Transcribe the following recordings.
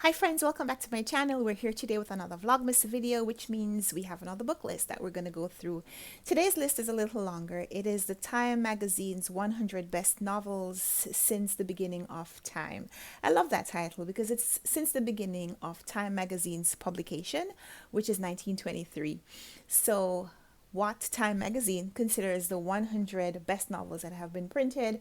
Hi friends, welcome back to my channel. We're here today with another Vlogmas video, which means we have another book list that we're going to go through. Today's list is a little longer. It is the Time magazine's 100 best novels since the beginning of time. I love that title because it's since the beginning of Time magazine's publication, which is 1923. So what Time magazine considers the 100 best novels that have been printed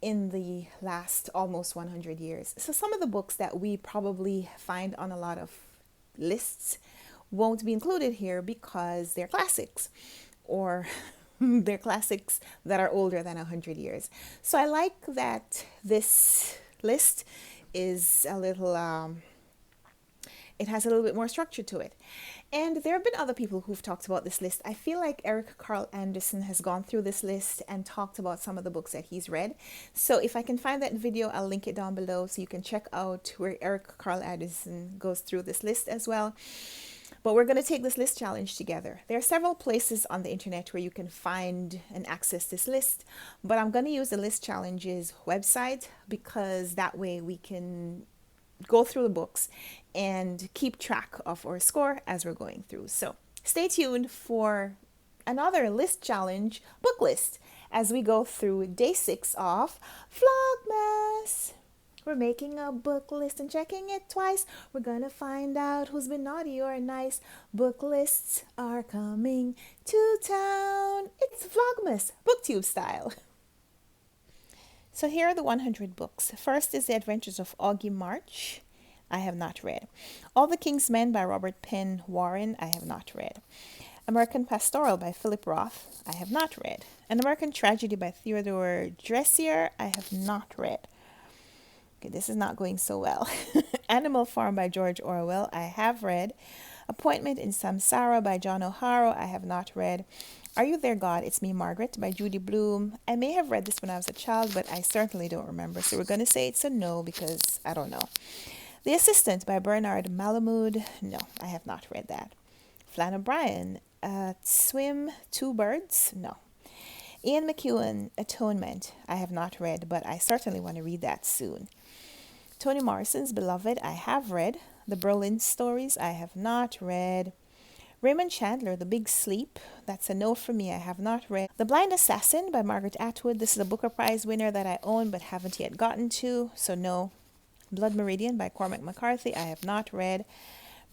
in the last almost 100 years. So some of the books that we probably find on a lot of lists won't be included here because they're classics, or they're classics that are older than 100 years. So I like that this list is a little it has a little bit more structure to it. And there have been other people who've talked about this list. I feel like Eric Carl Anderson has gone through this list and talked about some of the books that he's read. So if I can find that video, I'll link it down below so you can check out where Eric Carl Anderson goes through this list as well. But we're going to take this list challenge together. There are several places on the internet where you can find and access this list, but I'm going to use the List Challenges website because that way we can go through the books and keep track of our score as we're going through. So stay tuned for another list challenge book list as we go through day 6 of Vlogmas. We're making a book list and checking it twice. We're gonna find out who's been naughty or nice. Book lists are coming to town. It's Vlogmas, booktube style. So here are the 100 books. First is The Adventures of Augie March. I have not read. All the King's Men by Robert Penn Warren. I have not read. American Pastoral by Philip Roth. I have not read. An American Tragedy by Theodore Dressier. I have not read. Okay, this is not going so well. Animal Farm by George Orwell. I have read. Appointment in Samsara by John O'Hara. I have not read. Are You There, God? It's Me, Margaret by Judy Blume. I may have read this when I was a child, but I certainly don't remember. So we're going to say it's a no because I don't know. The Assistant by Bernard Malamud. No, I have not read that. Flann O'Brien, Swim, Two Birds. No. Ian McEwan, Atonement. I have not read, but I certainly want to read that soon. Toni Morrison's Beloved. I have read. The Berlin Stories. I have not read. Raymond Chandler, The Big Sleep. That's a no for me. I have not read. The Blind Assassin by Margaret Atwood. This is a Booker Prize winner that I own but haven't yet gotten to, so no. Blood Meridian by Cormac McCarthy. I have not read.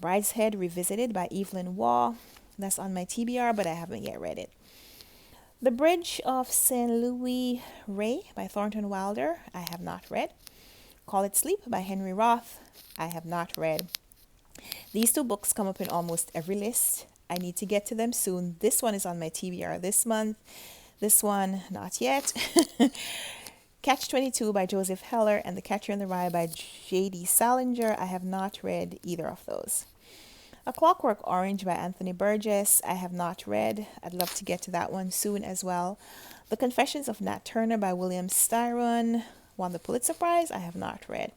Brideshead Revisited by Evelyn Waugh. That's on my TBR, but I haven't yet read it. The Bridge of St. Louis Ray by Thornton Wilder. I have not read. Call It Sleep by Henry Roth. I have not read. These two books come up in almost every list. I need to get to them soon. This one is on my TBR this month. This one, not yet. Catch-22 by Joseph Heller and The Catcher in the Rye by J.D. Salinger. I have not read either of those. A Clockwork Orange by Anthony Burgess. I have not read. I'd love to get to that one soon as well. The Confessions of Nat Turner by William Styron. Won the Pulitzer Prize. I have not read.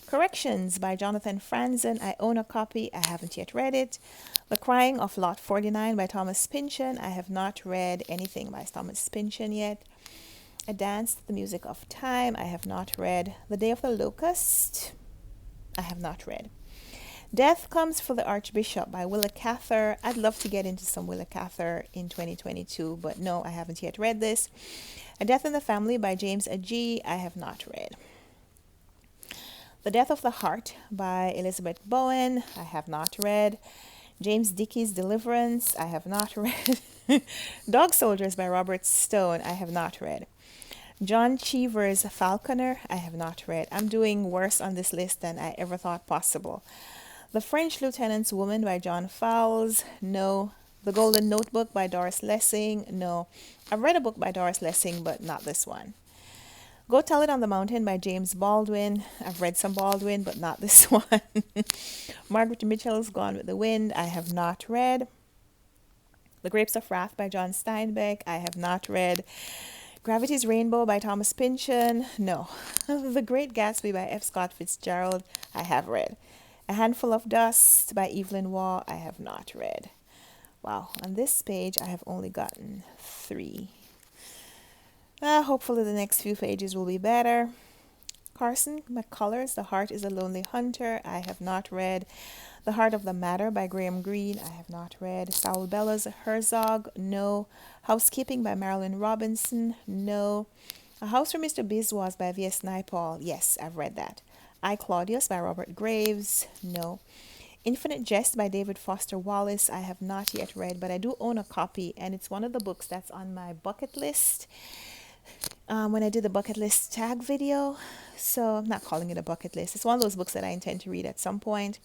Corrections by Jonathan Franzen. I own a copy. I haven't yet read it. The Crying of Lot 49 by Thomas Pynchon. I have not read anything by Thomas Pynchon yet. A Dance to the Music of Time. I have not read. The Day of the Locust. I have not read. Death Comes for the Archbishop by Willa Cather. I'd love to get into some Willa Cather in 2022, but no, I haven't yet read this. A Death in the Family by James Agee. I have not read. The Death of the Heart by Elizabeth Bowen. I have not read. James Dickey's Deliverance. I have not read. Dog Soldiers by Robert Stone. I have not read. John Cheever's Falconer. I have not read. I'm doing worse on this list than I ever thought possible. The French Lieutenant's Woman by John Fowles. No. The Golden Notebook by Doris Lessing. No. I've read a book by Doris Lessing, but not this one. Go Tell It on the Mountain by James Baldwin. I've read some Baldwin, but not this one. Margaret Mitchell's Gone with the Wind. I have not read. The Grapes of Wrath by John Steinbeck. I have not read. Gravity's Rainbow by Thomas Pynchon. No. The Great Gatsby by F. Scott Fitzgerald. I have read. A Handful of Dust by Evelyn Waugh. I have not read. Wow. On this page, I have only gotten 3. Hopefully the next few pages will be better. Carson McCullers, The Heart is a Lonely Hunter. I have not read. The Heart of the Matter by Graham Greene. I have not read. Saul Bellows Herzog. No. Housekeeping by Marilyn Robinson. No. A House for Mr. Biswas by V.S. Naipaul. Yes, I've read that. I, Claudius by Robert Graves. No. Infinite Jest by David Foster Wallace. I have not yet read, but I do own a copy, and it's one of the books that's on my bucket list. When I did the bucket list tag video, so I'm not calling it a bucket list. It's one of those books that I intend to read at some point.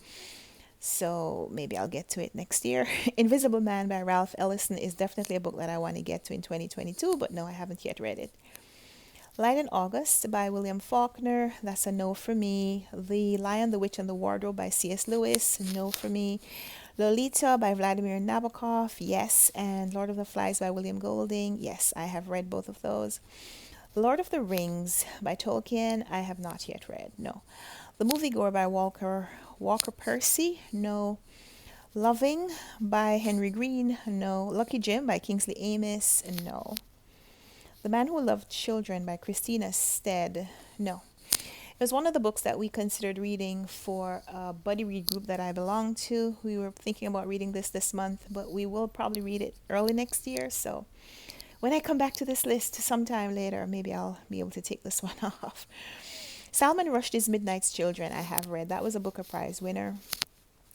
So maybe I'll get to it next year. Invisible Man by Ralph Ellison is definitely a book that I want to get to in 2022, but no, I haven't yet read it. Light in August by William Faulkner. That's a no for me. The Lion, the Witch, and the Wardrobe by C.S. Lewis. No for me. Lolita by Vladimir Nabokov. Yes. And Lord of the Flies by William Golding. Yes, I have read both of those. Lord of the Rings by Tolkien. I have not yet read. No. The Moviegoer by Walker Percy. No. Loving by Henry Green. No. Lucky Jim by Kingsley Amis. No. The Man Who Loved Children by Christina Stead. No. It was one of the books that we considered reading for a buddy read group that I belong to. We were thinking about reading this month, but we will probably read it early next year. So when I come back to this list sometime later, maybe I'll be able to take this one off. Salman Rushdie's Midnight's Children, I have read. That was a Booker Prize winner.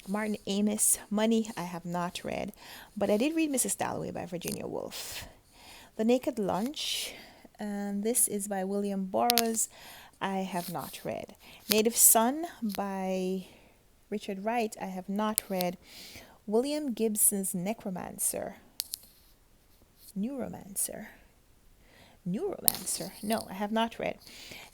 Martin Amis, Money, I have not read. But I did read Mrs. Dalloway by Virginia Woolf. The Naked Lunch, and this is by William Burroughs. I have not read. Native Son by Richard Wright. I have not read. William Gibson's Neuromancer. No, I have not read.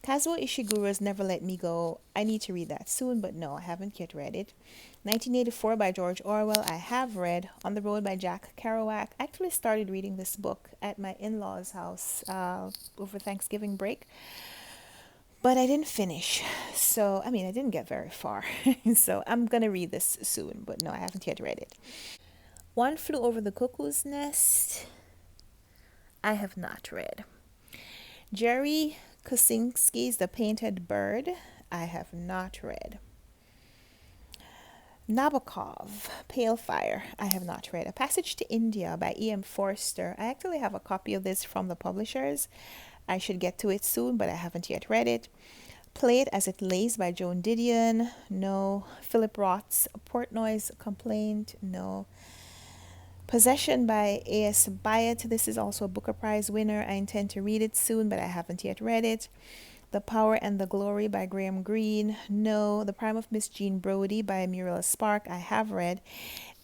Kazuo Ishiguro's Never Let Me Go. I need to read that soon, but no, I haven't yet read it. 1984 by George Orwell. I have read. On the Road by Jack Kerouac. I actually started reading this book at my in-laws' house over Thanksgiving break, but I didn't finish. So, I didn't get very far. So I'm going to read this soon, but no, I haven't yet read it. One Flew Over the Cuckoo's Nest. I have not read. Jerry Kosinski's The Painted Bird. I have not read. Nabokov, Pale Fire. I have not read. A Passage to India by E.M. Forster. I actually have a copy of this from the publishers. I should get to it soon, but I haven't yet read it. Play It As It Lays by Joan Didion. No. Philip Roth's Portnoy's Complaint. No. Possession by A.S. Byatt. This is also a Booker Prize winner. I intend to read it soon, but I haven't yet read it. The Power and the Glory by Graham Greene. No. The Prime of Miss Jean Brodie by Muriel Spark. I have read.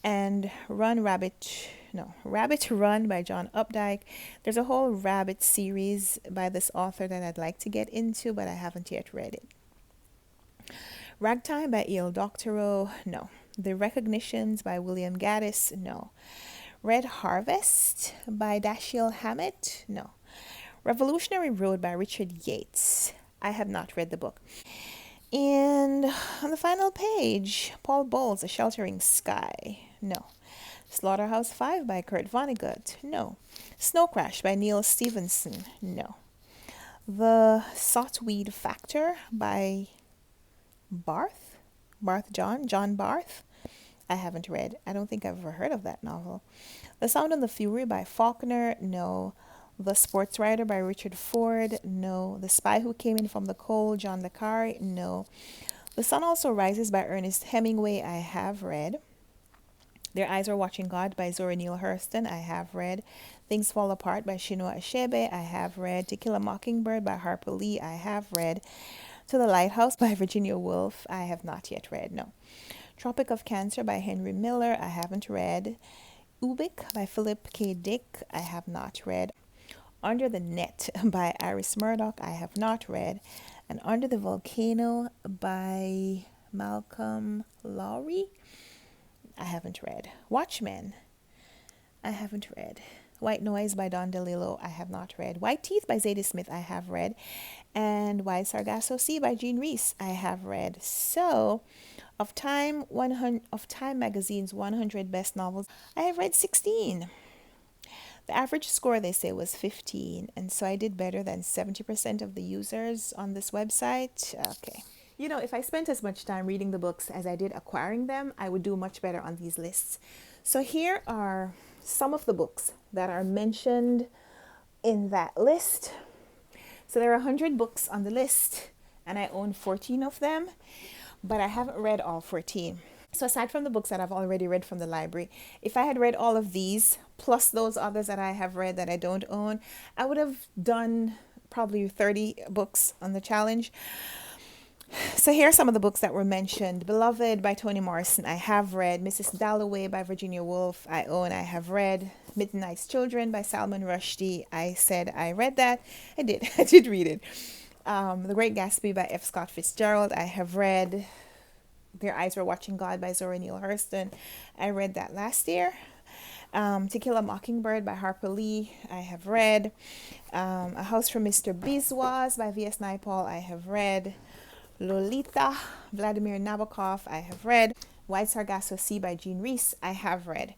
And Rabbit Run by John Updike. There's a whole rabbit series by this author that I'd like to get into, but I haven't yet read it. Ragtime by E.L. Doctorow. No. The Recognitions by William Gaddis. No. Red Harvest by Dashiell Hammett. No. Revolutionary Road by Richard Yates. I have not read the book. And on the final page, Paul Bowles' A Sheltering Sky. No. Slaughterhouse-Five by Kurt Vonnegut. No. Snow Crash by Neil Stevenson. No. The Saltweed Factor by John Barth. I haven't read. I don't think I've ever heard of that novel. The Sound and the Fury by Faulkner. No. The Sports Writer by Richard Ford. No. The Spy Who Came In From the Cold, John le Carre. No. The Sun Also Rises by Ernest Hemingway. I have read. Their Eyes Are Watching God by Zora Neale Hurston. I have read. Things Fall Apart by Chinua Achebe. I have read. To Kill a Mockingbird by Harper Lee. I have read. To the Lighthouse by Virginia Woolf. I have not yet read. No. Tropic of Cancer by Henry Miller. I haven't read. Ubik by Philip K. Dick. I have not read. Under the Net by Iris Murdoch. I have not read. And Under the Volcano by Malcolm Lowry. I haven't read. Watchmen. I haven't read. White Noise by Don DeLillo. I have not read. White Teeth by Zadie Smith. I have read. And Wide Sargasso Sea by Jean Reese. I have read. So, of Time Magazine's 100 Best Novels, I have read 16. The average score, they say, was 15. And so I did better than 70% of the users on this website. Okay. You know, if I spent as much time reading the books as I did acquiring them, I would do much better on these lists. So here are some of the books that are mentioned in that list. So there are 100 books on the list, and I own 14 of them, but I haven't read all 14. So aside from the books that I've already read from the library, if I had read all of these, plus those others that I have read that I don't own, I would have done probably 30 books on the challenge. So here are some of the books that were mentioned. Beloved by Toni Morrison, I have read. Mrs. Dalloway by Virginia Woolf, I own, I have read. Midnight's Children by Salman Rushdie, I said I read that. I did. I did read it. The Great Gatsby by F. Scott Fitzgerald, I have read. Their Eyes Were Watching God by Zora Neale Hurston, I read that last year. To Kill a Mockingbird by Harper Lee, I have read. A House for Mr. Biswas by V.S. Naipaul, I have read. Lolita, Vladimir Nabokov, I have read. White Sargasso Sea by Jean Rhys, I have read.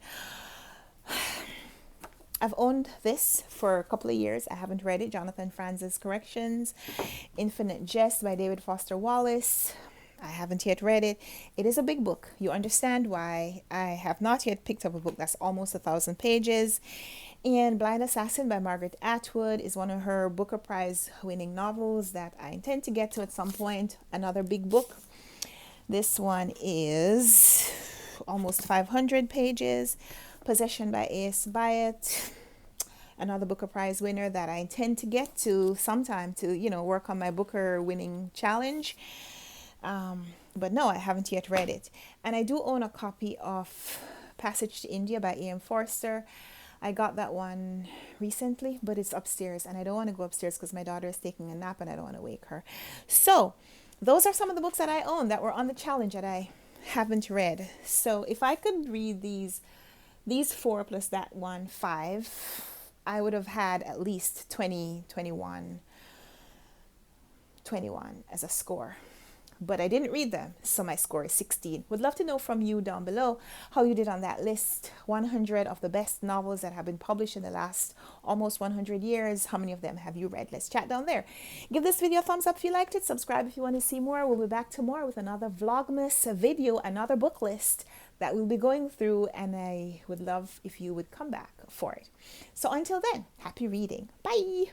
I've owned this for a couple of years. I haven't read it. Jonathan Franz's Corrections. Infinite Jest by David Foster Wallace. I haven't yet read it. It is a big book. You understand why I have not yet picked up a book that's almost 1,000 pages. And Blind Assassin by Margaret Atwood is one of her Booker Prize winning novels that I intend to get to at some point. Another big book. This one is almost 500 pages. Possession by A.S. Byatt. Another Booker Prize winner that I intend to get to sometime to, work on my Booker winning challenge. But no, I haven't yet read it. And I do own a copy of Passage to India by A.M. Forster. I got that one recently, but it's upstairs, and I don't want to go upstairs because my daughter is taking a nap and I don't want to wake her. So those are some of the books that I own that were on the challenge that I haven't read. So if I could read these 4 plus that one, 5, I would have had at least 21 as a score. But I didn't read them, so my score is 16. Would love to know from you down below how you did on that list. 100 of the best novels that have been published in the last almost 100 years. How many of them have you read? Let's chat down there. Give this video a thumbs up if you liked it. Subscribe if you want to see more. We'll be back tomorrow with another Vlogmas video, another book list that we'll be going through, and I would love if you would come back for it. So until then, happy reading. Bye!